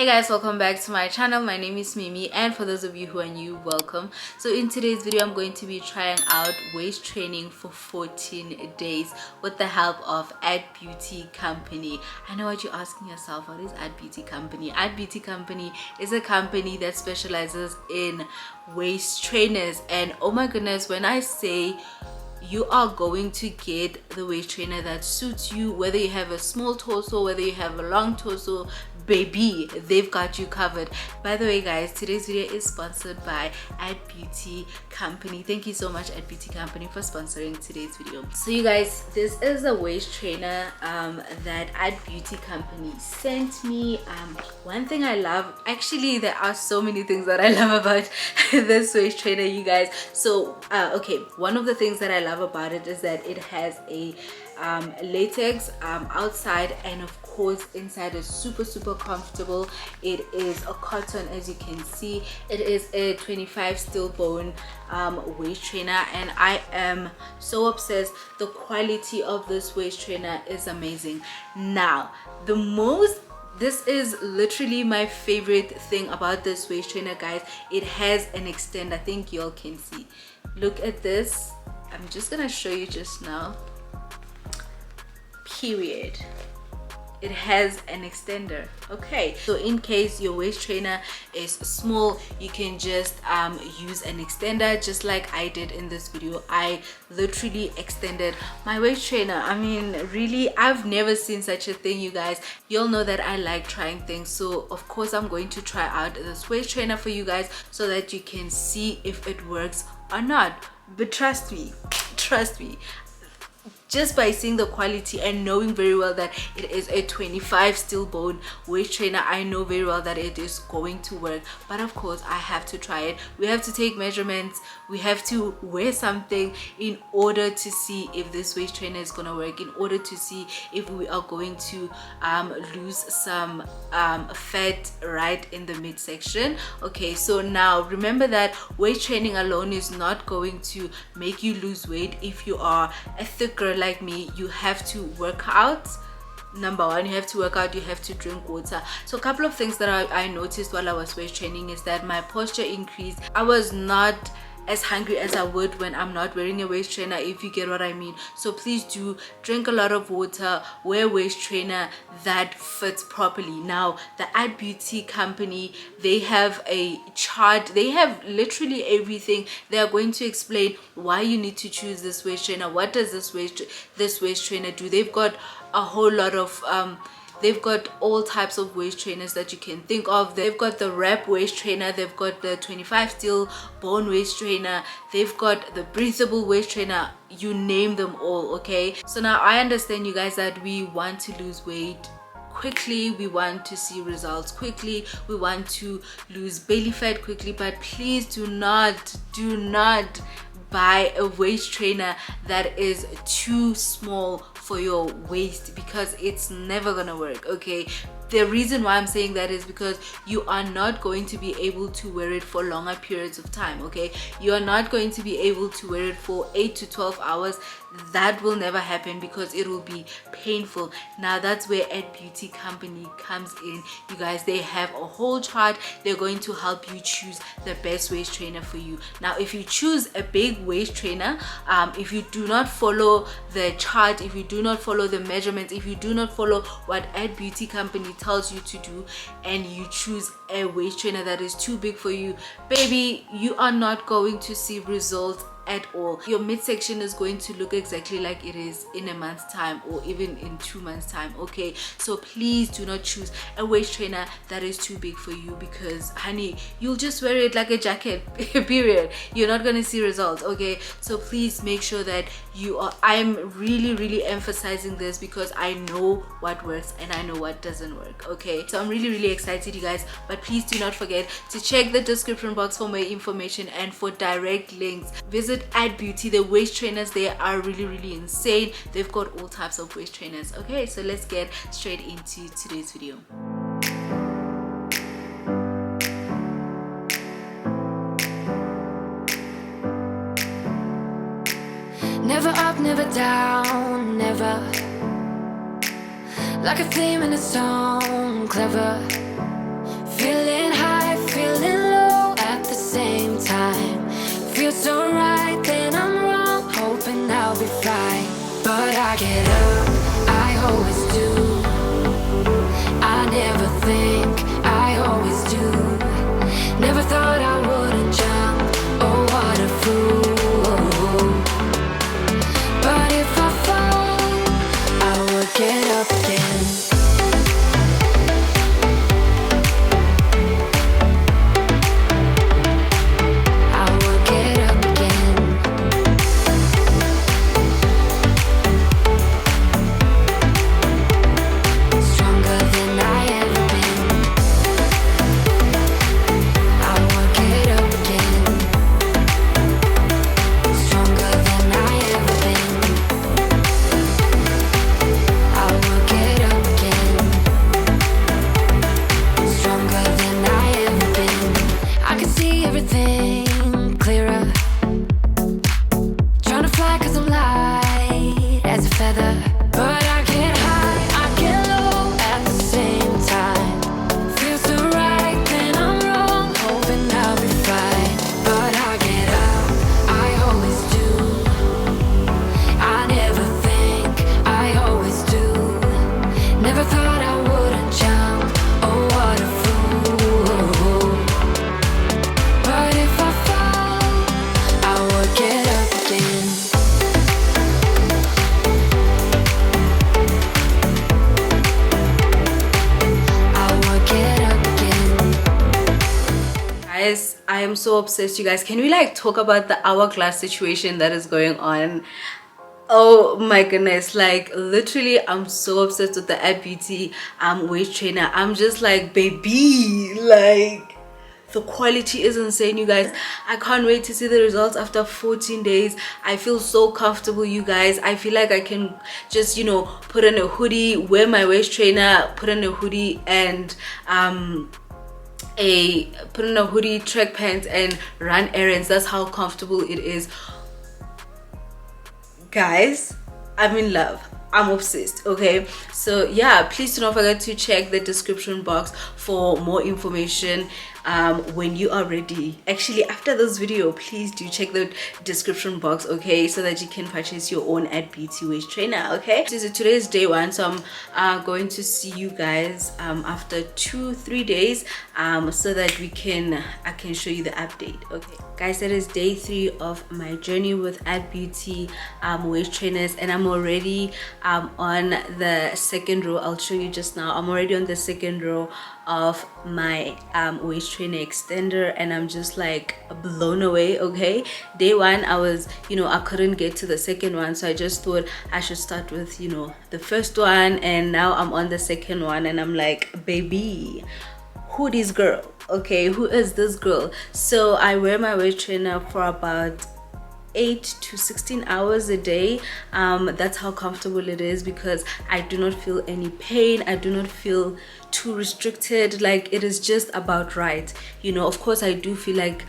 Hey guys, welcome back to my channel. My name is Mimi, and for those of you who are new, welcome. So in today's video I'm going to be trying out waist training for 14 days with the help of Atbuty Company. I know what you're asking yourself, what is Atbuty Company? Atbuty Company is a company that specializes in waist trainers, and oh my goodness, when I say you are going to get the waist trainer that suits you, whether you have a small torso, whether you have a long torso, baby, they've got you covered. By the way guys, today's video is sponsored by Atbuty Company. Thank you so much Atbuty Company for sponsoring today's video. So you guys, this is a waist trainer that Atbuty Company sent me. One thing I love, actually there are so many things that I love about this waist trainer, you guys. So okay, one of the things that I love about it is that it has a latex outside, and of course inside is super comfortable. It is a cotton, as you can see. It is a 25 steel bone waist trainer, and I am so obsessed. The quality of this waist trainer is amazing. Now this is literally my favorite thing about this waist trainer, guys. It has an extender. I think y'all can see. Look at this. I'm just gonna show you just now. Period. It has an extender. Okay, so in case your waist trainer is small, you can just use an extender, just like I did in this video. I literally extended my waist trainer. I mean, really, I've never seen such a thing, you guys. You'll know that I like trying things, so of course I'm going to try out this waist trainer for you guys so that you can see if it works or not. But trust me, just by seeing the quality and knowing very well that it is a 25 steel bone waist trainer, I know very well that it is going to work. But of course I have to try it. We have to take measurements, we have to wear something in order to see if this waist trainer is gonna work, in order to see if we are going to lose some fat right in the midsection. Okay, so now remember that waist training alone is not going to make you lose weight. If you are a thick girl like me, you have to work out. Number one, you have to work out, you have to drink water. So a couple of things that I noticed while I was waist training is that my posture increased. I was not as hungry as I would when I'm not wearing a waist trainer, if you get what I mean. So please do drink a lot of water, wear a waist trainer that fits properly. Now the Atbuty Company, they have a chart, they have literally everything. They are going to explain why you need to choose this waist trainer. What does this waist trainer do? They've got a whole lot of they've got all types of waist trainers that you can think of. They've got the wrap waist trainer, they've got the 25 steel bone waist trainer, they've got the breathable waist trainer, you name them all. Okay, so now I understand, you guys, that we want to lose weight quickly, we want to see results quickly, we want to lose belly fat quickly, but please do not buy a waist trainer that is too small for your waist, because it's never gonna work. Okay, the reason why I'm saying that is because you are not going to be able to wear it for longer periods of time. Okay, you are not going to be able to wear it for 8 to 12 hours. That will never happen because it will be painful. Now that's where Atbuty Company comes in, you guys. They have a whole chart. They're going to help you choose the best waist trainer for you. Now if you choose a big waist trainer, if you do not follow the chart, if you do not follow the measurements, if you do not follow what Atbuty Company tells you to do, and you choose a waist trainer that is too big for you, baby, you are not going to see results at all. Your midsection is going to look exactly like it is in a month's time, or even in 2 months time. Okay, so please do not choose a waist trainer that is too big for you, because honey, you'll just wear it like a jacket. Period. You're not going to see results. Okay, so please make sure that you are, I'm really emphasizing this because I know what works and I know what doesn't work. Okay, so I'm really excited, you guys. But please do not forget to check the description box for more information and for direct links. Visit Atbuty. The waist trainers there are really insane. They've got all types of waist trainers. Okay, so let's get straight into today's video. Never up, never down, never like a theme in a song, clever. I get up, I always do. I never think, I always do. Never thought I wouldn't jump, oh what a fool. But if I fall, I will get up again. I am so obsessed, you guys. Can we like talk about the hourglass situation that is going on? Oh my goodness, like literally I'm so obsessed with the Atbuty waist trainer. I'm just like, baby, like the quality is insane, you guys. I can't wait to see the results after 14 days. I feel so comfortable, you guys. I feel like I can just, you know, put on a hoodie, wear my waist trainer, put on a hoodie and put on a hoodie, track pants and run errands. That's how comfortable it is, guys. I'm in love, I'm obsessed. Okay, so yeah, please do not forget to check the description box for more information when you are ready. Actually, after this video, please do check the description box, okay, so that you can purchase your own Atbuty waist trainer. Okay, today's day one, so I'm going to see you guys after 2-3 days so that I can show you the update. Okay guys, that is day 3 of my journey with Atbuty waist trainers, and I'm already on the second row. I'll show you just now. I'm already on the second row of my waist trainer extender, and I'm just like blown away. Okay, day 1 I was, you know, I couldn't get to the second one, so I just thought I should start with, you know, the first one, and now I'm on the second one and I'm like, baby, who this girl? Okay, who is this girl? So I wear my waist trainer for about 8 to 16 hours a day. That's how comfortable it is, because I do not feel any pain. I do not feel too restricted. Like, it is just about right, you know. Of course I do feel like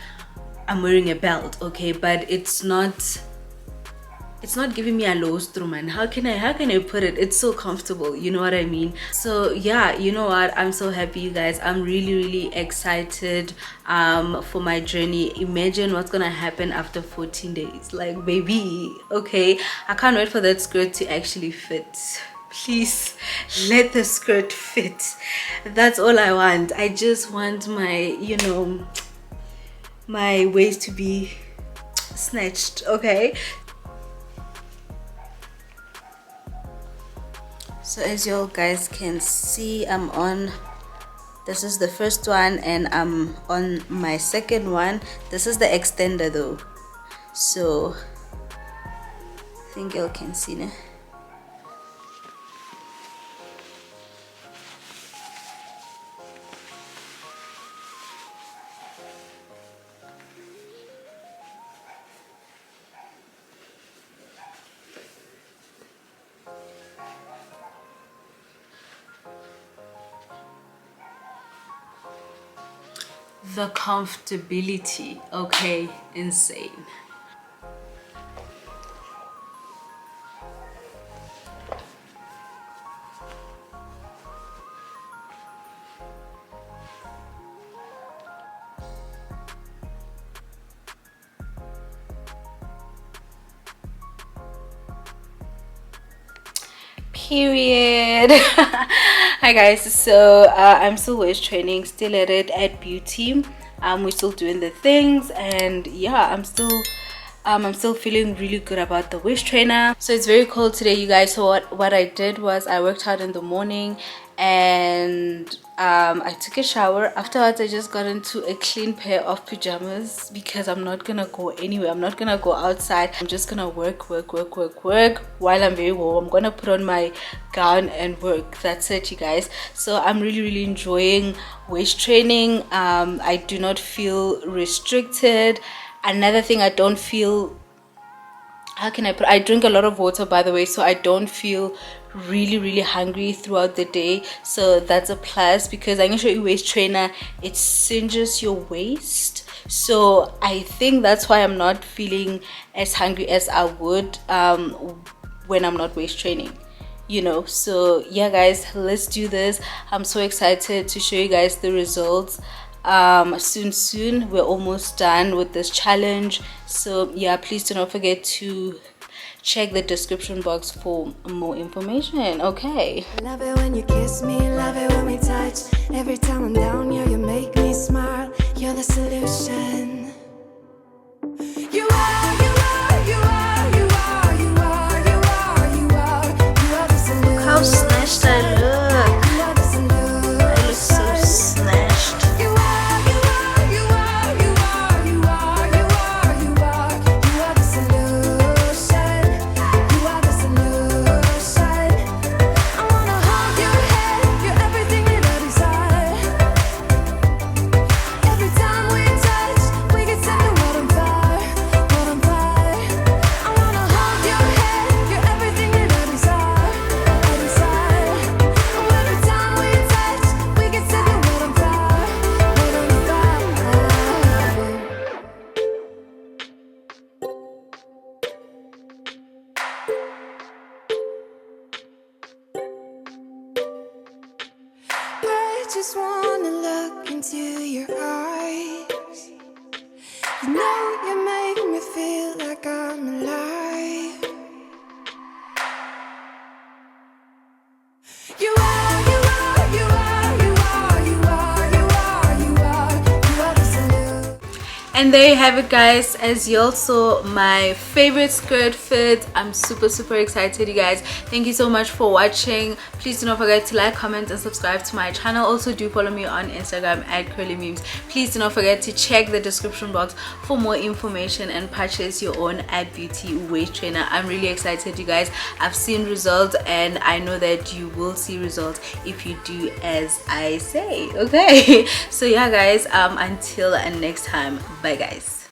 I'm wearing a belt, okay, but it's not giving me a low through, man. How can I put it? It's so comfortable, you know what I mean? So yeah, you know what, I'm so happy, you guys. I'm really excited for my journey. Imagine what's gonna happen after 14 days, like, baby. Okay, I can't wait for that skirt to actually fit. Please let the skirt fit. That's all I want. I just want my, you know, my waist to be snatched. Okay, so as you guys can see, I'm on, this is the first one and I'm on my second one. This is the extender though, so I think you all can see now. The comfortability, okay, insane. Period. Hi guys, so I'm still waist training, still at it at Beauty. We're still doing the things, and yeah, I'm still feeling really good about the waist trainer. So it's very cold today, you guys. So what I did was I worked out in the morning, and I took a shower. Afterwards, I just got into a clean pair of pajamas because I'm not gonna go anywhere. I'm not gonna go outside. I'm just gonna work while I'm very warm. I'm gonna put on my gown and work. That's it, you guys. So I'm really enjoying waist training. I do not feel restricted. Another thing, I don't feel, how can I put, I drink a lot of water, by the way, so I don't feel really hungry throughout the day. So that's a plus, because I can show you waist trainer, it cinges your waist. So I think that's why I'm not feeling as hungry as I would when I'm not waist training, you know. So yeah guys, let's do this. I'm so excited to show you guys the results. Soon we're almost done with this challenge. So yeah, please do not forget to check the description box for more information. Okay, Love it when you kiss me, love it when we touch. Every time I'm down, yeah, you make me smile. You're the solution. You are, you are, you are, you are, you are, you are, you are, you are the solution. how snatched I look. You are the solution. I look so snatched. You are, you are, you are, you are, you are, you are, you are, you are the solution. You are the solution. I wanna hold your head, you're everything that I desire. Every time we touch, we get set to what I'm fire, what I'm fire. I wanna hold your head, you're everything that I desire, I desire. Oh, every time we touch, we get set to what I'm fire, what I'm fire. I just wanna look into your eyes. You know you make me feel like I'm alive. You are, you are, you are, you are, you are, you are, you are, you are the solution. And there you have it guys, as you all saw, my favorite skirt fit. I'm super excited, you guys. Thank you so much for watching. Please do not forget to like, comment and subscribe to my channel. Also do follow me on Instagram at Curly Memes. Please do not forget to check the description box for more information and purchase your own Atbuty waist trainer. I'm really excited, you guys. I've seen results, and I know that you will see results if you do as I say. Okay, so yeah guys, until next time, bye guys.